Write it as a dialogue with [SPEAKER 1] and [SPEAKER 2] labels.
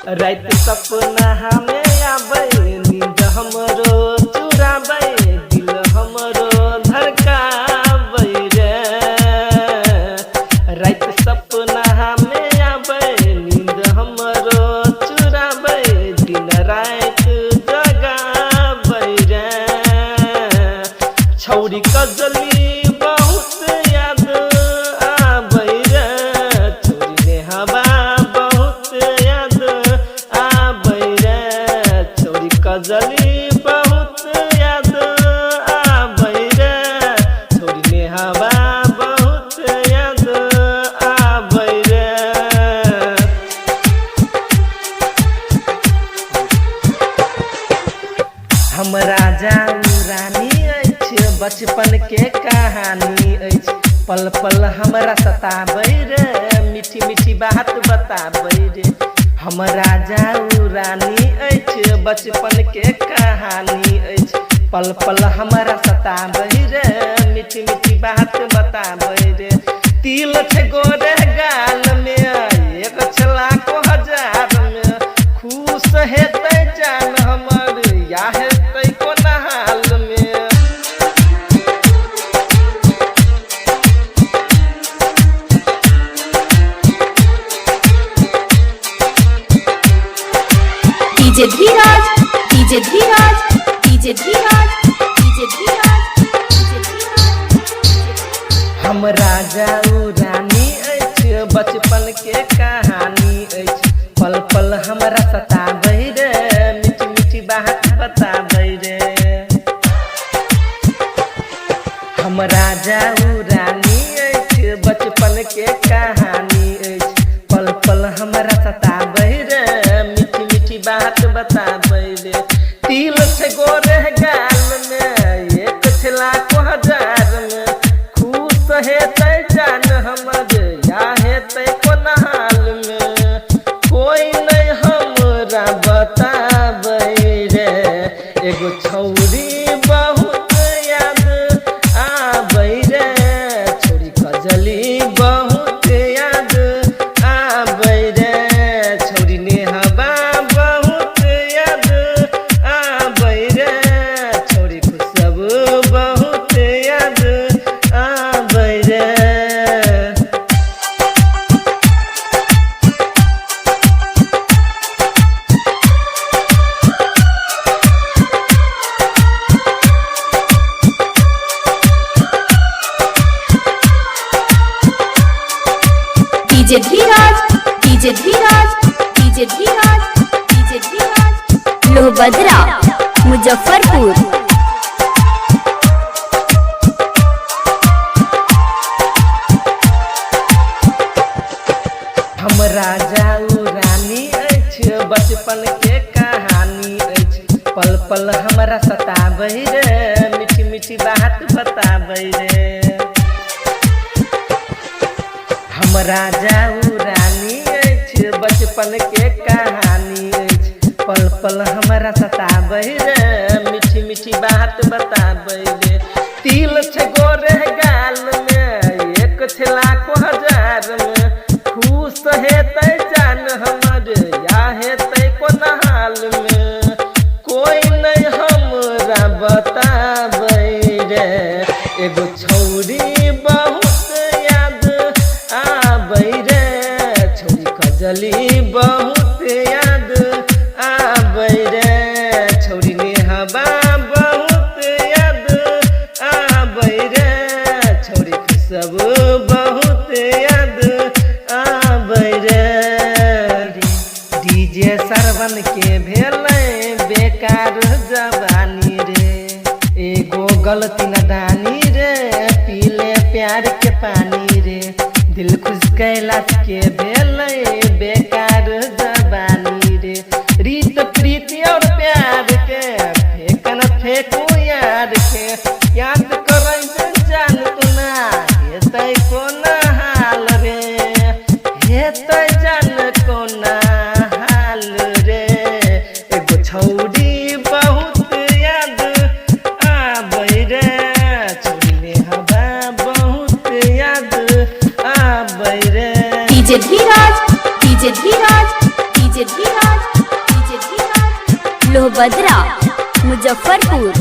[SPEAKER 1] रात सपना हमें आबे नींद हमरो चुराबे दिल हमरो धड़काबे रे। रात सपना हमें आबे नींद हमरो चुराबे दिन रात जगाबे रे। छौरी कजली बहुत याद आबे रे। छौरी ने हवा बहुत याद आबे रे। छौरी कजली बहुत याद आबे रे। छौरी ने हवा बहुत याद आबे रे। हमरा जाऊ रानी अछि बचपन के कहानी अछि। पल पल हमरा सताबै रे मीठी मीठी बात बताबै रे। हमरा जाऊ रानी अछि बचपन के कहानी अछि। पल पल हमरा सताबै रे मीठी मीठी बात बताबै रे। तिल छे गोरे गाल में एक लाख हजार में खुश हेतै जान हमर या हेतै कोना हाल में।
[SPEAKER 2] DJ Dhiraj DJ Dhiraj DJ Dhiraj DJ Dhiraj DJ Dhiraj.
[SPEAKER 1] हमरा जाऊ रानी अछि बचपन के कहानी अछि। पल पल हमरा सताबै रे मीठी मीठी बात बताबै रे। हमरा जाऊ रानी अछि बचपन के कहानी अछि। पल पल हमरा सताबै रे मीठी मीठी बात बताबै रे। तिल छे गोरे गाल में एक लाख हजार में खुश हेतै जान हमर या हेतै कोना हाल में। कोई नहीं हमरा बताबै रे। एगो छौरी बहुत याद आबै रे। छौरी कजली बहुत याद आबै रे। छौरी ने हवा बहुत याद आबै रे। छौरी खुशबू बहुत याद आबै रे।
[SPEAKER 2] DJ Dhiraj DJ Dhiraj DJ Dhiraj DJ Dhiraj. Lohbhadra Muzaffarpur.
[SPEAKER 1] हमरा जाऊ रानी अछि बचपन के कहानी अछि। पल पल हमरा सताबै रे मीठी मीठी बात बताबै रे। हमरा जाऊ रानी अछि बचपन के कहानी अछि। पल पल हमरा सताबै रे मीठी मीठी बात बताबै रे। तिल छे गोरे गाल में एक लाख हजार में खुश हेतै जान हमर या हेतै कोना हाल में। कोई नहीं हमरा बताबै रे। एगो छौरी बहुत याद आबै रे। छौरी कजली बहुत याद आबै रे। छौरी ने हवा बहुत याद आबै रे। छौरी खुशबू बहुत याद आबै रे। डीजे सरवन के भेलै बेकार जवानी रे। एगो गलती नदानी रे पीले प्यार के पानी रे। दिल खुश कैलाश के भेलै बेकार जवानी रे। रीत प्रीति और प्यार के फेंकन फेंकू यार के। याद करै जान तुना हेतै कोना हाल रे। हेतै जान कोना हाल रे। एगो छौरी बहुत याद आबै रे। छौरी ने हवा बहुत याद आबै रे।
[SPEAKER 2] DJ Dhiraj DJ Dhiraj DJ DJ Dhiraj Lohbhadra Muzaffarpur.